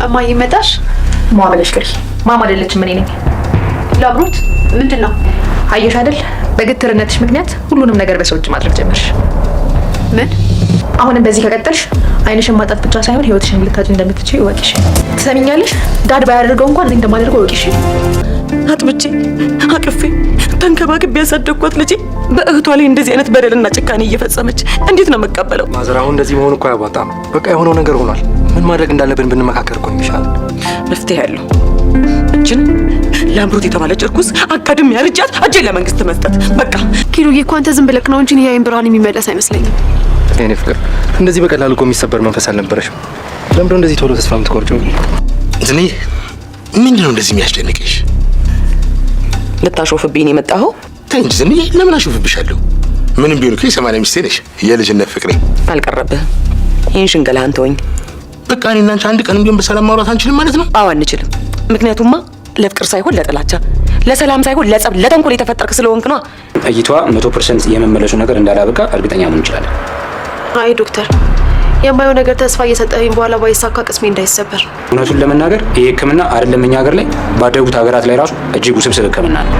እማዬ መጣሽ? ማማለሽ ከሪ ማማ አይደለችም እኔ ነኝ። ላምሮት ምንድነው? አየሽ አይደል በግትርነትሽ ምክንያት ሁሉንም ነገር በሰው እጅ ማድረግ ጀመርሽ። ምን? አሁንም በዚህ ከቀጠልሽ አይንሽን ማጣት ብቻ ሳይሆን ህይወትሽን ልታጭ እንደምትችይ ወቂሽ። ትሰሚኛለሽ? ዳድ ባያደርገው እንኳን እኔ እንደማደርገው ወቂሽ። አጥብቼ አቅፌ ተንከባክቤ ያሳደግኳት ልጄ በእህቷ ላይ እንደዚህ አይነት በደልና ጭካኔ እየፈጸመች እንዴት ነው መቀበለው? ማዘር አሁን እንደዚህ መሆኑ እኮ አያዋጣም። በቃ የሆነው ነገር ሆኗል። ምን ማድረግ እንዳለብን ብንመካከር እኮ ይሻላል። መፍትሄ ያለው እችን ላምሮት የተባለች እርኩስ አካድም ያርጃት እጄን ለመንግስት መስጠት በቃ። ኪሩዬ እኮ አንተ ዝም ብለክ ነው እንጂ የአይን ብርሃን የሚመለስ አይመስለኝም። የኔ ፍቅር እንደዚህ በቀላሉ እኮ የሚሰበር መንፈስ አልነበረሽም። ለምንድነው እንደዚህ ቶሎ ተስፋ የምትቆርጪው? እኔ ምንድነው እንደዚህ የሚያስጨንቅሽ? ልታሾፍብኝ የመጣኸው? ተይ እንጂ ዝም ለምን አሾፍብሻለሁ? ምንም ቢሆን እኮ የሰማንያ ሚስቴ ነሽ፣ የልጅነት ፍቅሬ። አልቀረብህም። ይህን ሽንገላህን ተወኝ። በቃ እኔና አንቺ አንድ ቀንም ቢሆን በሰላም ማውራት አንችልም ማለት ነው? አዎ አንችልም። ምክንያቱማ ለፍቅር ሳይሆን ለጥላቻ፣ ለሰላም ሳይሆን ለጸብ፣ ለተንኮል የተፈጠርክ ስለሆንክ ነው። እይቷ 100% የመመለሱ ነገር እንዳላበቃ እርግጠኛ መሆን እንችላለን። አይ ዶክተር፣ የማየው ነገር ተስፋ እየሰጠኝ በኋላ ባይሳካ ቅስሜ እንዳይሰበር። እውነቱን ለመናገር ይህ ሕክምና አይደለም እኛ ሀገር ላይ ባደጉት ሀገራት ላይ ራሱ እጅግ ውስብስብ ሕክምና ነው።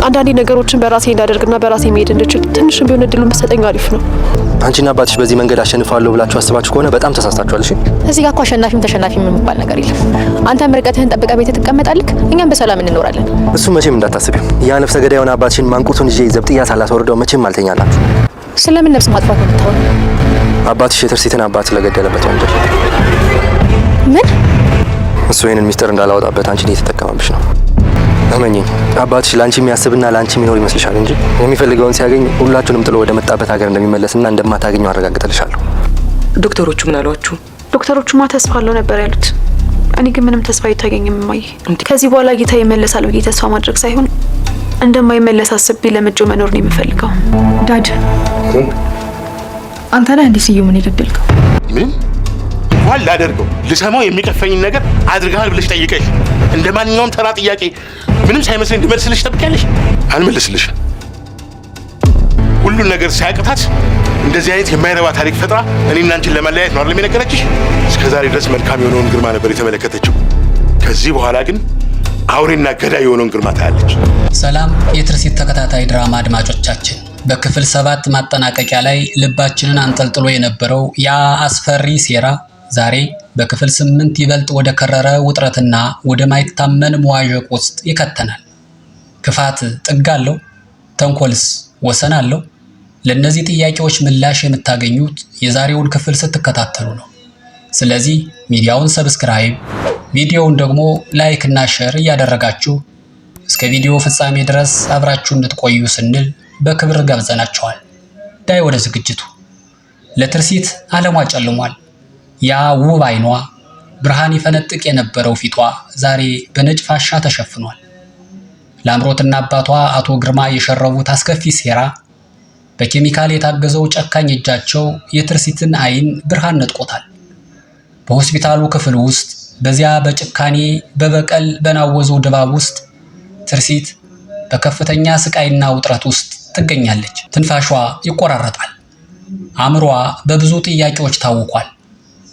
አንዳንዴ ነገሮችን በራሴ እንዳደርግና በራሴ መሄድ እንድችል ትንሽም ቢሆን እድሉን ብትሰጠኝ አሪፍ ነው። አንቺና አባትሽ በዚህ መንገድ አሸንፋለሁ ብላችሁ አስባችሁ ከሆነ በጣም ተሳስታችኋል። እሺ እዚህ ጋር እኮ አሸናፊም ተሸናፊም የሚባል ነገር የለም። አንተም ርቀትህን ጠብቀህ ቤት ትቀመጣለህ፣ እኛም በሰላም እንኖራለን። እሱ መቼም እንዳታስቢው። ያ ነፍሰ ገዳይ የሆነ አባትሽን ማንቁቱን ይዤ ዘብጥያ ሳላስወርደው መቼም አልተኛላችሁ። ስለምን ነፍስ ማጥፋት ነው የምታወራው? አባትሽ የትርሲትን አባት ስለገደለበት ወንጀል። ምን? እሱ ይሄንን ሚስጥር እንዳላወጣበት አንቺን እየተጠቀመብሽ ነው። እመኚኝ፣ አባትሽ ላንቺ የሚያስብና ላንቺ የሚኖር ይመስልሻል እንጂ የሚፈልገውን ሲያገኝ ሁላችሁንም ጥሎ ወደ መጣበት ሀገር እንደሚመለስና እንደማታገኘው አረጋግጥልሻለሁ። ዶክተሮቹ ምን አሏችሁ? ዶክተሮቹማ ተስፋ አለው ነበር ያሉት። እኔ ግን ምንም ተስፋ አይታየኝም እማዬ። ከዚህ በኋላ ጌታ ይመለሳል ብዬ ተስፋ ማድረግ ሳይሆን እንደማይመለስ አስቤ ለምጄው መኖር ነው የምፈልገው። ዳድ አንተ ነህ እንዲህ ስዩምን የገደልከው? ምን እንኳን ላደርገው ልሰማው የሚቀፈኝን ነገር አድርገሃል ብለሽ ጠይቀሽ እንደ ማንኛውም ተራ ጥያቄ ምንም ሳይመስለኝ እንድመልስልሽ ጠብቂያለሽ። አልመልስልሽ። ሁሉን ነገር ሳያቅታት እንደዚህ አይነት የማይረባ ታሪክ ፈጥራ እኔና አንቺን ለመለያየት ነው አይደል የነገረችሽ? እስከዛሬ ድረስ መልካም የሆነውን ግርማ ነበር የተመለከተችው። ከዚህ በኋላ ግን አውሬና ገዳይ የሆነውን ግርማ ታያለች። ሰላም የትርሲት ተከታታይ ድራማ አድማጮቻችን፣ በክፍል 7 ማጠናቀቂያ ላይ ልባችንን አንጠልጥሎ የነበረው ያ አስፈሪ ሴራ ዛሬ በክፍል 8 ይበልጥ ወደ ከረረ ውጥረትና ወደ ማይታመን መዋዠቅ ውስጥ ይከተናል። ክፋት ጥግ አለው? ተንኮልስ ወሰን አለው? ለእነዚህ ጥያቄዎች ምላሽ የምታገኙት የዛሬውን ክፍል ስትከታተሉ ነው። ስለዚህ ሚዲያውን ሰብስክራይብ፣ ቪዲዮውን ደግሞ ላይክ እና ሼር እያደረጋችሁ እስከ ቪዲዮ ፍጻሜ ድረስ አብራችሁ እንድትቆዩ ስንል በክብር ጋብዘናችኋል። ዳይ ወደ ዝግጅቱ። ለትርሲት ዓለሟ ጨልሟል። ያ ውብ አይኗ፣ ብርሃን ይፈነጥቅ የነበረው ፊቷ ዛሬ በነጭ ፋሻ ተሸፍኗል። ላምሮትና አባቷ አቶ ግርማ የሸረቡት አስከፊ ሴራ፣ በኬሚካል የታገዘው ጨካኝ እጃቸው የትርሲትን አይን ብርሃን ነጥቆታል። በሆስፒታሉ ክፍል ውስጥ በዚያ በጭካኔ በበቀል በናወዘው ድባብ ውስጥ ትርሲት በከፍተኛ ስቃይና ውጥረት ውስጥ ትገኛለች። ትንፋሿ ይቆራረጣል። አእምሯ በብዙ ጥያቄዎች ታውቋል።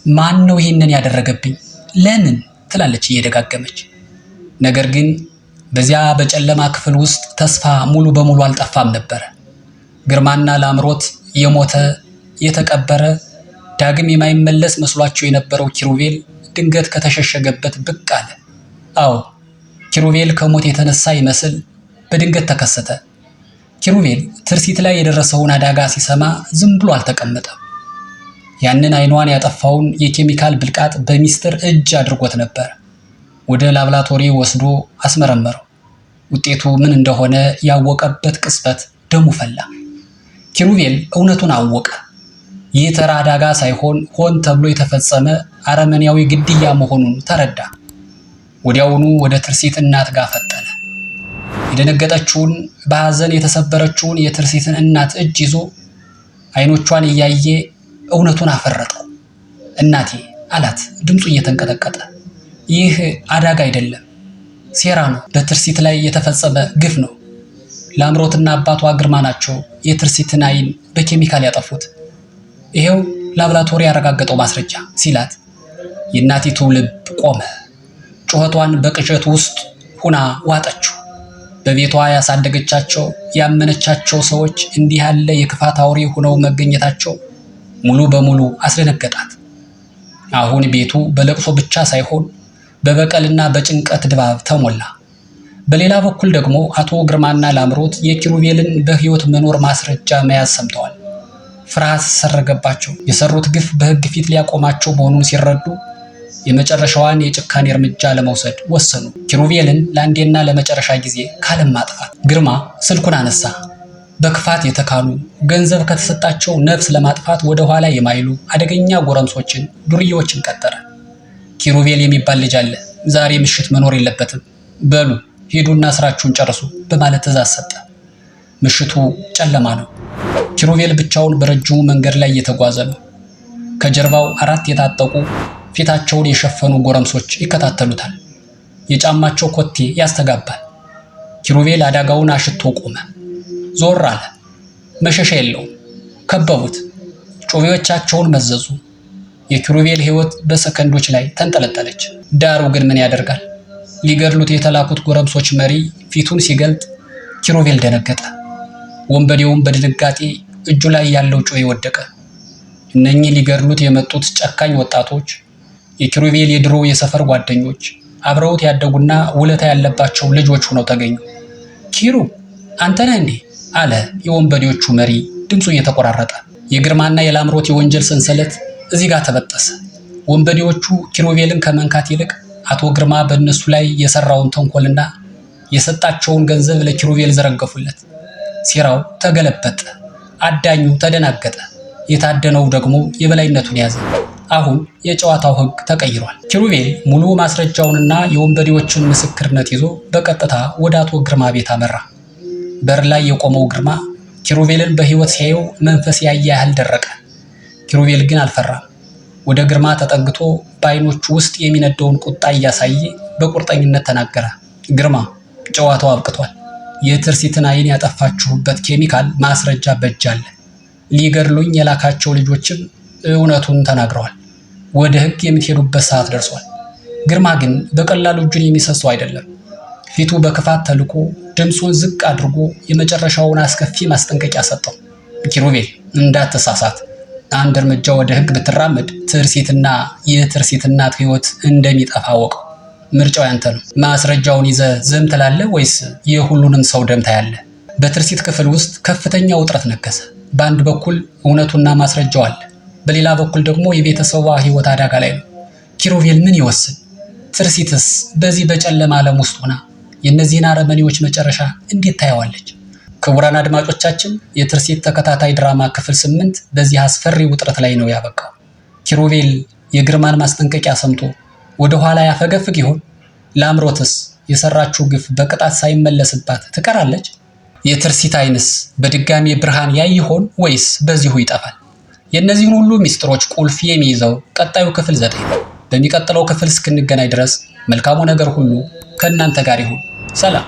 ማን ነው ይህንን ያደረገብኝ? ለምን? ትላለች እየደጋገመች። ነገር ግን በዚያ በጨለማ ክፍል ውስጥ ተስፋ ሙሉ በሙሉ አልጠፋም ነበረ። ግርማና ላምሮት የሞተ የተቀበረ ዳግም የማይመለስ መስሏቸው የነበረው ኪሩቤል ድንገት ከተሸሸገበት ብቅ አለ። አዎ ኪሩቤል ከሞት የተነሳ ይመስል በድንገት ተከሰተ። ኪሩቤል ትርሲት ላይ የደረሰውን አደጋ ሲሰማ ዝም ብሎ አልተቀመጠም። ያንን አይኗን ያጠፋውን የኬሚካል ብልቃጥ በሚስጥር እጅ አድርጎት ነበር። ወደ ላብራቶሪ ወስዶ አስመረመረው። ውጤቱ ምን እንደሆነ ያወቀበት ቅጽበት ደሙ ፈላ። ኪሩቤል እውነቱን አወቀ። ይህ ተራ አደጋ ሳይሆን ሆን ተብሎ የተፈጸመ አረመኔያዊ ግድያ መሆኑን ተረዳ። ወዲያውኑ ወደ ትርሲት እናት ጋር ፈጠነ። የደነገጠችውን በሐዘን የተሰበረችውን የትርሲትን እናት እጅ ይዞ አይኖቿን እያየ እውነቱን አፈረጠው። እናቴ አላት ድምፁ እየተንቀጠቀጠ፣ ይህ አደጋ አይደለም፣ ሴራ ነው። በትርሲት ላይ የተፈጸመ ግፍ ነው። ላምሮትና አባቷ ግርማ ናቸው የትርሲትን አይን በኬሚካል ያጠፉት። ይሄው ላብራቶሪ ያረጋገጠው ማስረጃ ሲላት፣ የእናቲቱ ልብ ቆመ። ጩኸቷን በቅዠት ውስጥ ሁና ዋጠችው። በቤቷ ያሳደገቻቸው ያመነቻቸው ሰዎች እንዲህ ያለ የክፋት አውሬ ሆነው መገኘታቸው ሙሉ በሙሉ አስደነገጣት። አሁን ቤቱ በለቅሶ ብቻ ሳይሆን በበቀልና በጭንቀት ድባብ ተሞላ። በሌላ በኩል ደግሞ አቶ ግርማና ላምሮት የኪሩቤልን በሕይወት መኖር ማስረጃ መያዝ ሰምተዋል። ፍርሃት ሰረገባቸው። የሰሩት ግፍ በሕግ ፊት ሊያቆማቸው መሆኑን ሲረዱ የመጨረሻዋን የጭካኔ እርምጃ ለመውሰድ ወሰኑ። ኪሩቤልን ለአንዴና ለመጨረሻ ጊዜ ካለም ማጥፋት። ግርማ ስልኩን አነሳ። በክፋት የተካኑ ገንዘብ ከተሰጣቸው ነፍስ ለማጥፋት ወደ ኋላ የማይሉ አደገኛ ጎረምሶችን፣ ዱርዬዎችን ቀጠረ። ኪሩቤል የሚባል ልጅ አለ፣ ዛሬ ምሽት መኖር የለበትም፣ በሉ ሂዱና ስራችሁን ጨርሱ በማለት ትእዛዝ ሰጠ። ምሽቱ ጨለማ ነው። ኪሩቤል ብቻውን በረጅሙ መንገድ ላይ እየተጓዘ ነው። ከጀርባው 4 የታጠቁ ፊታቸውን የሸፈኑ ጎረምሶች ይከታተሉታል። የጫማቸው ኮቴ ያስተጋባል። ኪሩቤል አደጋውን አሽቶ ቆመ። ዞር አለ። መሸሻ የለውም። ከበቡት። ጩቤዎቻቸውን መዘዙ። የኪሩቤል ሕይወት በሰከንዶች ላይ ተንጠለጠለች። ዳሩ ግን ምን ያደርጋል? ሊገድሉት የተላኩት ጎረምሶች መሪ ፊቱን ሲገልጥ ኪሩቤል ደነገጠ። ወንበዴውም በድንጋጤ እጁ ላይ ያለው ጩቤ ወደቀ። እነኚህ ሊገድሉት የመጡት ጨካኝ ወጣቶች የኪሩቤል የድሮ የሰፈር ጓደኞች፣ አብረውት ያደጉና ውለታ ያለባቸው ልጆች ሆነው ተገኙ። ኪሩ አንተ ነህ እንዴ? አለ የወንበዴዎቹ መሪ ድምፁ እየተቆራረጠ። የግርማና የላምሮት የወንጀል ሰንሰለት እዚህ ጋር ተበጠሰ። ወንበዴዎቹ ኪሩቤልን ከመንካት ይልቅ አቶ ግርማ በእነሱ ላይ የሰራውን ተንኮልና የሰጣቸውን ገንዘብ ለኪሩቤል ዘረገፉለት። ሴራው ተገለበጠ። አዳኙ ተደናገጠ። የታደነው ደግሞ የበላይነቱን ያዘ። አሁን የጨዋታው ሕግ ተቀይሯል። ኪሩቤል ሙሉ ማስረጃውንና የወንበዴዎችን ምስክርነት ይዞ በቀጥታ ወደ አቶ ግርማ ቤት አመራ። በር ላይ የቆመው ግርማ ኪሩቤልን በሕይወት ሲያየው መንፈስ ያየ ያህል ደረቀ። ኪሩቤል ግን አልፈራም። ወደ ግርማ ተጠግቶ በዓይኖቹ ውስጥ የሚነደውን ቁጣ እያሳየ በቁርጠኝነት ተናገረ። ግርማ፣ ጨዋታው አብቅቷል። የትርሲትን ዓይን ያጠፋችሁበት ኬሚካል ማስረጃ በእጅ አለ። ሊገድሉኝ የላካቸው ልጆችም እውነቱን ተናግረዋል። ወደ ሕግ የምትሄዱበት ሰዓት ደርሷል። ግርማ ግን በቀላሉ እጁን የሚሰሰው አይደለም። ፊቱ በክፋት ተልቆ ድምፁን ዝቅ አድርጎ የመጨረሻውን አስከፊ ማስጠንቀቂያ ሰጠው። ኪሩቤል እንዳትሳሳት፣ አንድ እርምጃ ወደ ሕግ ብትራመድ ትርሲትና የትርሲት እናት ሕይወት እንደሚጠፋ አወቀው። ምርጫው ያንተ ነው። ማስረጃውን ይዘህ ዝም ትላለህ ወይስ የሁሉንም ሰው ደም ታያለህ? በትርሲት ክፍል ውስጥ ከፍተኛ ውጥረት ነገሰ። በአንድ በኩል እውነቱና ማስረጃው አለ፣ በሌላ በኩል ደግሞ የቤተሰቧ ሕይወት አደጋ ላይ ነው። ኪሩቤል ምን ይወስን? ትርሲትስ በዚህ በጨለማ ዓለም ውስጥ ሆና የእነዚህን አረመኔዎች መጨረሻ እንዴት ታየዋለች? ክቡራን አድማጮቻችን፣ የትርሲት ተከታታይ ድራማ ክፍል 8 በዚህ አስፈሪ ውጥረት ላይ ነው ያበቃው። ኪሩቤል የግርማን ማስጠንቀቂያ ሰምቶ ወደ ኋላ ያፈገፍግ ይሆን? ላምሮትስ የሰራችው ግፍ በቅጣት ሳይመለስባት ትቀራለች? የትርሲት ዓይንስ በድጋሚ ብርሃን ያይ ይሆን ወይስ በዚሁ ይጠፋል? የእነዚህን ሁሉ ሚስጥሮች ቁልፍ የሚይዘው ቀጣዩ ክፍል 9 ነው። በሚቀጥለው ክፍል እስክንገናኝ ድረስ መልካሙ ነገር ሁሉ ከእናንተ ጋር ይሁን። ሰላም።